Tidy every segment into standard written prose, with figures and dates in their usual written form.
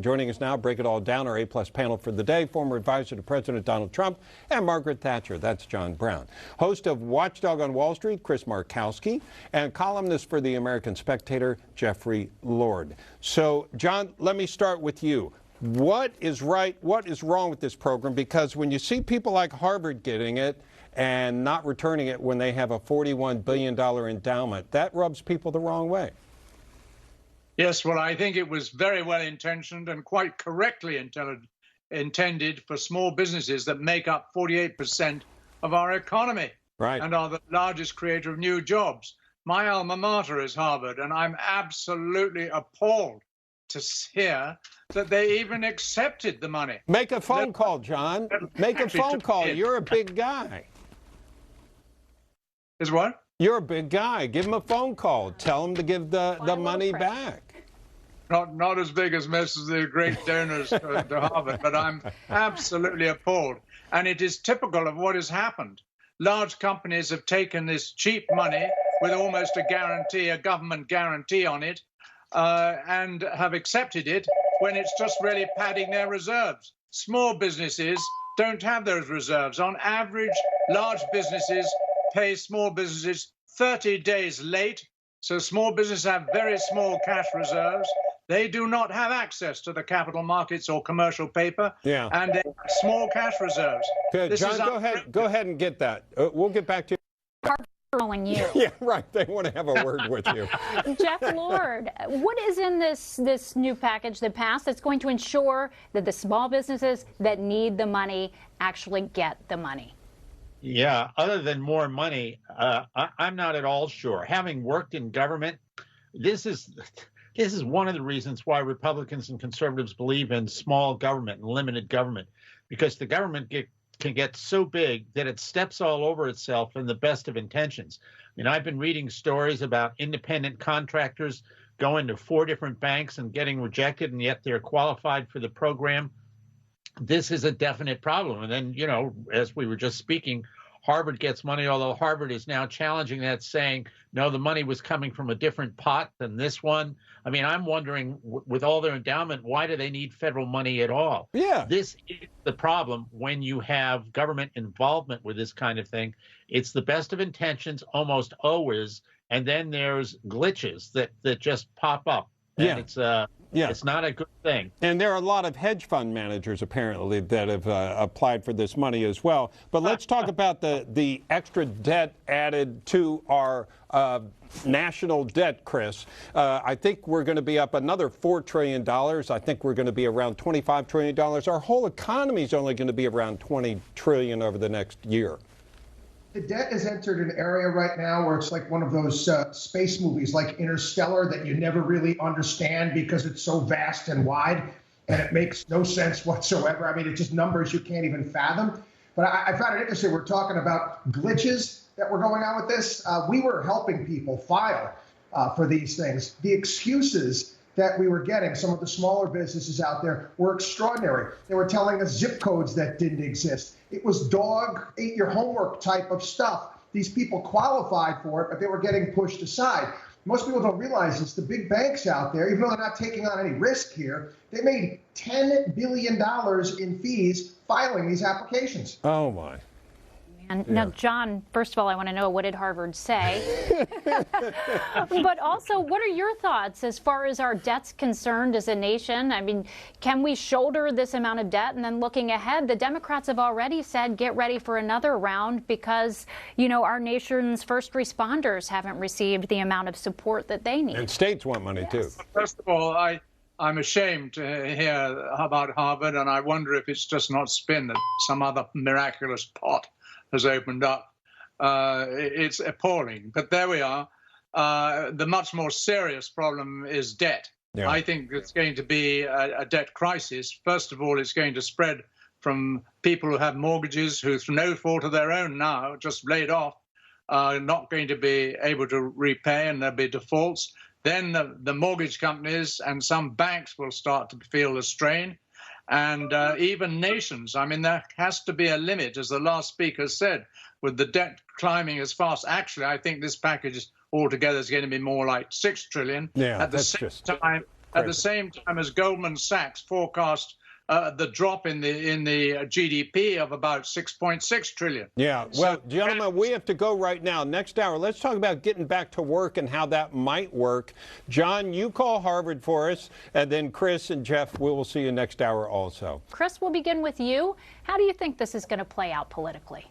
Joining us now, break it all down, our A-plus panel for the day, former advisor to President Donald Trump and Margaret Thatcher. That's John Brown. Host of Watchdog on Wall Street, Chris Markowski, and columnist for the American Spectator, Jeffrey Lord. So, John, let me start with you. What is right, what is wrong with this program? Because when you see people like Harvard getting it and not returning it when they have a $41 billion endowment, that rubs people the wrong way. Yes, well, I think it was very well intentioned and quite correctly intended for small businesses that make up 48% of our economy, right, and are the largest creator of new jobs. My alma mater is Harvard, and I'm absolutely appalled to hear that they even accepted the money. Make a phone call, John. Make a phone call. You're a big guy. Is what? You're a big guy. Give him a phone call. Tell him to give the money back. Not as big as most of the great donors to Harvard, but I'm absolutely appalled. And it is typical of what has happened. Large companies have taken this cheap money with almost a guarantee, a government guarantee on it, and have accepted it when it's just really padding their reserves. Small businesses don't have those reserves. On average, large businesses pay small businesses 30 days late. So small businesses have very small cash reserves. They do not have access to the capital markets or commercial paper, and they have small cash reserves. Good. John, go ahead and get that. We'll get back to you. Calling you. Yeah, right. They want to have a word with you. Jeff Lord, what is in this new package that passed that's going to ensure that the small businesses that need the money actually get the money? Yeah, other than more money, I'm not at all sure. Having worked in government, this is one of the reasons why Republicans and conservatives believe in small government and limited government, because the government can get so big that it steps all over itself in the best of intentions. I mean, I've been reading stories about independent contractors going to 4 different banks and getting rejected, and yet they're qualified for the program. This is a definite problem. And then, you know, as we were just speaking, Harvard gets money, although Harvard is now challenging that, saying, no, the money was coming from a different pot than this one. I mean, I'm wondering, with all their endowment, why do they need federal money at all? Yeah. This is the problem when you have government involvement with this kind of thing. It's the best of intentions almost always, and then there's glitches that just pop up. And it's not a good thing. And there are a lot of hedge fund managers, apparently, that have applied for this money as well. But let's talk about the extra debt added to our national debt, Chris. I think we're going to be up another $4 trillion. I think we're going to be around $25 trillion. Our whole economy is only going to be around $20 trillion over the next year. The debt has entered an area right now where it's like one of those space movies like Interstellar that you never really understand because it's so vast and wide and it makes no sense whatsoever. I mean, it's just numbers you can't even fathom. But I found it interesting. We're talking about glitches that were going on with this. We were helping people file for these things. The excuses that we were getting, some of the smaller businesses out there, were extraordinary. They were telling us zip codes that didn't exist. It was dog ate your homework type of stuff. These people qualified for it, but they were getting pushed aside. Most people don't realize it's the big banks out there, even though they're not taking on any risk here, they made $10 billion in fees filing these applications. Oh, my. And now, John, first of all, I want to know, what did Harvard say? But also, what are your thoughts as far as our debt's concerned as a nation? I mean, can we shoulder this amount of debt? And then looking ahead, the Democrats have already said, get ready for another round because, you know, our nation's first responders haven't received the amount of support that they need. And states want money, too. First of all, I'm ashamed to hear about Harvard, and I wonder if it's just not spin that some other miraculous pot has opened up. It's appalling, but there we are. The much more serious problem is debt. Yeah. I think it's going to be a debt crisis. First of all, it's going to spread from people who have mortgages who, through no fault of their own now, just laid off, are not going to be able to repay, and there'll be defaults. Then the mortgage companies and some banks will start to feel the strain. And even nations. I mean, there has to be a limit, as the last speaker said, with the debt climbing as fast. Actually, I think this package altogether is going to be more like $6 trillion. Yeah, at the same time, at the same time as Goldman Sachs forecast the drop in the GDP of about 6.6 trillion. Yeah, well, gentlemen, we have to go right now. Next hour, let's talk about getting back to work and how that might work. John, you call Harvard for us, and then Chris and Jeff, we will see you next hour also. Chris, we'll begin with you. How do you think this is going to play out politically?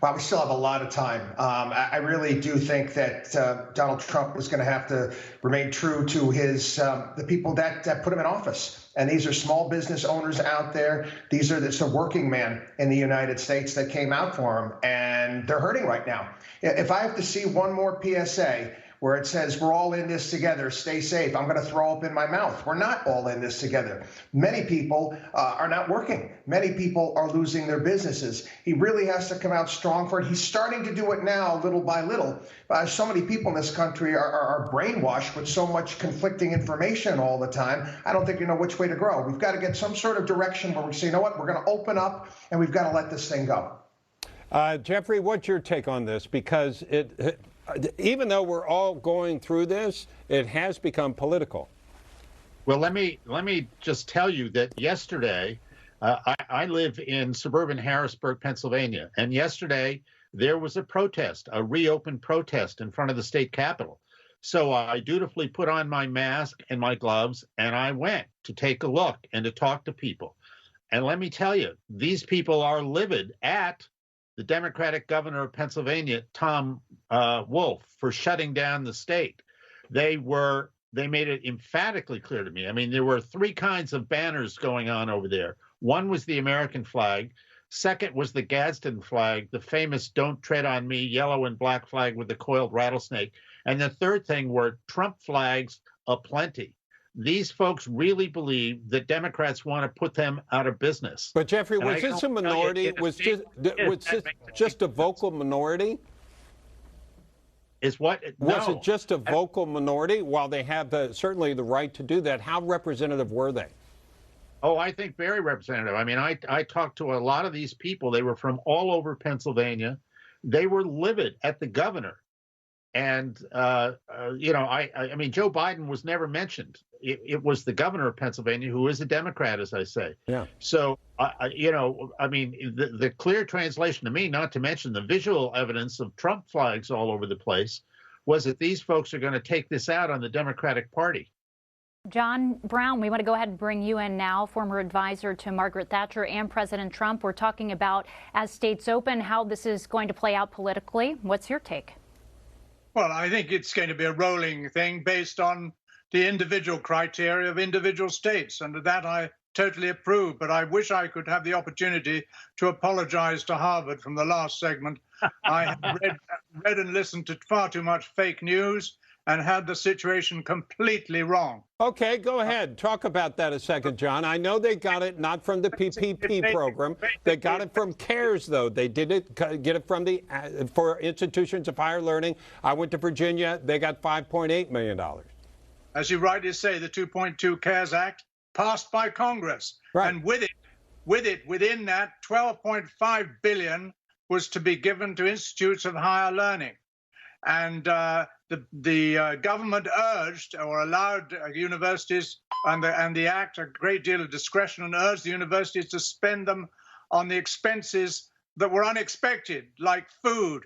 Well, we still have a lot of time. I really do think that Donald Trump was going to have to remain true to his the people that put him in office. And these are small business owners out there. These are the working man in the United States that came out for him, and they're hurting right now. If I have to see one more PSA where it says we're all in this together, stay safe, I'm going to throw up in my mouth. We're not all in this together. Many people are not working. Many people are losing their businesses. He really has to come out strong for it. He's starting to do it now, little by little. So many people in this country are brainwashed with so much conflicting information all the time. I don't think you know which way to grow. We've got to get some sort of direction where we say, you know what, we're going to open up and we've got to let this thing go. Jeffrey, what's your take on this? Because even though we're all going through this, it has become political. Well, let me just tell you that yesterday, I live in suburban Harrisburg, Pennsylvania, and yesterday there was a protest, a reopened protest in front of the state capitol. So I dutifully put on my mask and my gloves, and I went to take a look and to talk to people. And let me tell you, these people are livid at the Democratic governor of Pennsylvania, Tom Wolf, for shutting down the state. They made it emphatically clear to me. I mean, there were three kinds of banners going on over there. One was the American flag. Second was the Gadsden flag, the famous "Don't Tread on Me" yellow and black flag with the coiled rattlesnake. And the third thing were Trump flags aplenty. These folks really believe that Democrats want to put them out of business. But Jeffrey, was this a minority? Was this just a vocal minority? Is what? Was it just a vocal minority? While they have certainly the right to do that, how representative were they? Oh, I think very representative. I mean, I talked to a lot of these people. They were from all over Pennsylvania. They were livid at the governor. And, I mean, Joe Biden was never mentioned. It was the governor of Pennsylvania, who is a Democrat, as I say. Yeah. So, I mean, the clear translation to me, not to mention the visual evidence of Trump flags all over the place, was that these folks are going to take this out on the Democratic Party. John Brown, we want to go ahead and bring you in now, former advisor to Margaret Thatcher and President Trump. We're talking about, as states open, how this is going to play out politically. What's your take? Well, I think it's going to be a rolling thing based on the individual criteria of individual states, and that I totally approve. But I wish I could have the opportunity to apologize to Harvard from the last segment. I have read and listened to far too much fake news and had the situation completely wrong. Okay, go ahead. Talk about that a second, John. I know they got it not from the PPP program. They got it from CARES, though. They did get it from for institutions of higher learning. I went to Virginia. They got $5.8 million. As you rightly say, the 2.2 CARES Act passed by Congress. Right. And within that, $12.5 billion was to be given to institutes of higher learning. And the government urged or allowed universities and the Act a great deal of discretion and urged the universities to spend them on the expenses that were unexpected, like food,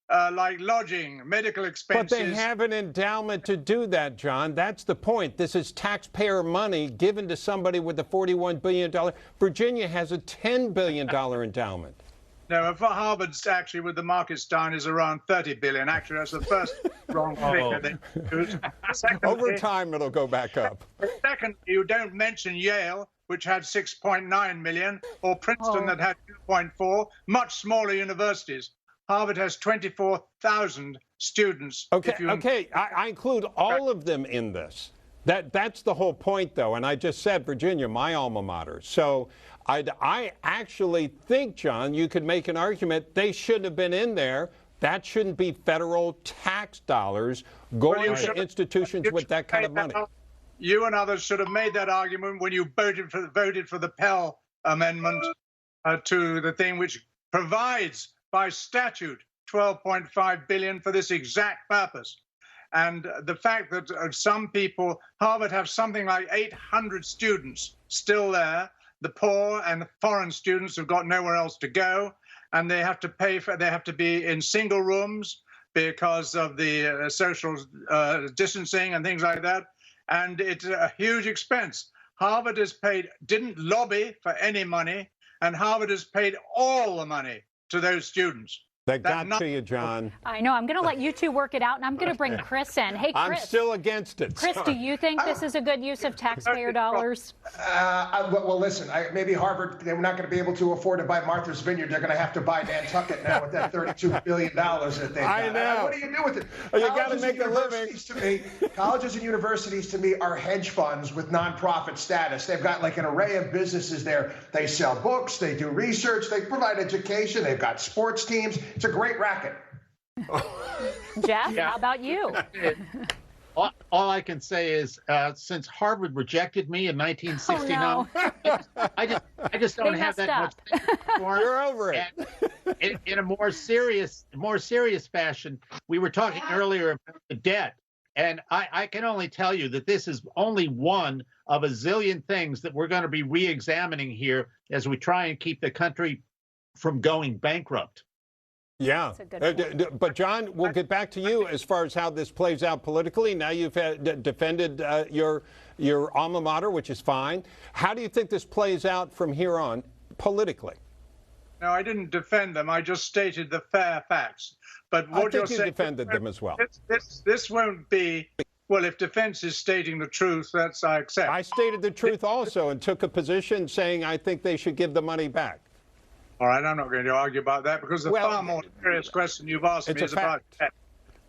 like lodging, medical expenses. But they have an endowment to do that, John. That's the point. This is taxpayer money given to somebody with a $41 billion. Virginia has a $10 billion endowment. No, for Harvard's actually with the markets down is around 30 billion. Actually, that's the first wrong figure they used. Over time, it'll go back up. Second, you don't mention Yale, which had 6.9 million, or Princeton that had 2.4, much smaller universities. Harvard has 24,000 students. Okay, I include all of them in this. That's the whole point, though. And I just said Virginia, my alma mater. So I actually think, John, you could make an argument they shouldn't have been in there. That shouldn't be federal tax dollars going to institutions with that kind of money. You and others should have made that argument when you voted for the Pell Amendment to the thing which provides by statute $12.5 billion for this exact purpose. And the fact that some people, Harvard have something like 800 students still there, the poor and foreign students who've got nowhere else to go, and they have to pay for, they have to be in single rooms because of the social distancing and things like that. And it's a huge expense. Harvard has paid, didn't lobby for any money, and Harvard has paid all the money to those students. That got to you, John. I know. I'm going to let you two work it out, and I'm going to bring Chris in. Hey, Chris. I'm still against it. Chris, do you think this is a good use of taxpayer dollars? Well, listen, maybe Harvard, they're not going to be able to afford to buy Martha's Vineyard. They're going to have to buy Nantucket now with that $32 billion that they've got. I know. What do you do with it? You got to make a living. To me, colleges and universities, to me, are hedge funds with nonprofit status. They've got like an array of businesses there. They sell books. They do research. They provide education. They've got sports teams. It's a great racket. Jeff, how about you? All I can say is, since Harvard rejected me in 1969, I just don't have that much anymore. You're over it. And in a more serious fashion, we were talking earlier about the debt, and I can only tell you that this is only one of a zillion things that we're going to be re-examining here as we try and keep the country from going bankrupt. Yeah, but John, we'll get back to you as far as how this plays out politically. Now you've defended your alma mater, which is fine. How do you think this plays out from here on politically? No, I didn't defend them. I just stated the fair facts. But what I think you defended them as well. This won't be. Well, if defense is stating the truth, that's I accept. I stated the truth also and took a position saying I think they should give the money back. All right, I'm not going to argue about that because the far more serious question you've asked me is about debt.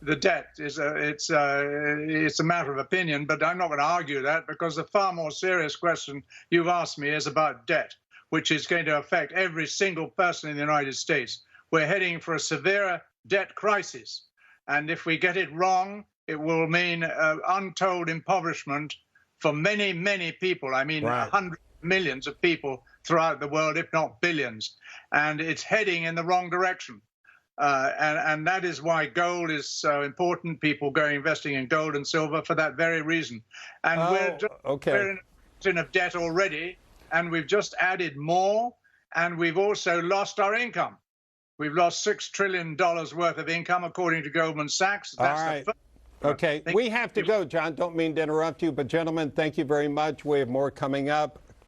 The debt is it's a matter of opinion, but I'm not going to argue that because the far more serious question you've asked me is about debt, which is going to affect every single person in the United States. We're heading for a severe debt crisis, and if we get it wrong, it will mean untold impoverishment for many, many people. I mean, hundreds of millions of people throughout the world, if not billions, and it's heading in the wrong direction. And that is why gold is so important. People go investing in gold and silver for that very reason. And we're in a position of debt already, and we've just added more, and we've also lost our income. We've lost $6 trillion worth of income, according to Goldman Sachs. That's all right. Okay, we have to go, John. Don't mean to interrupt you, but gentlemen, thank you very much. We have more coming up.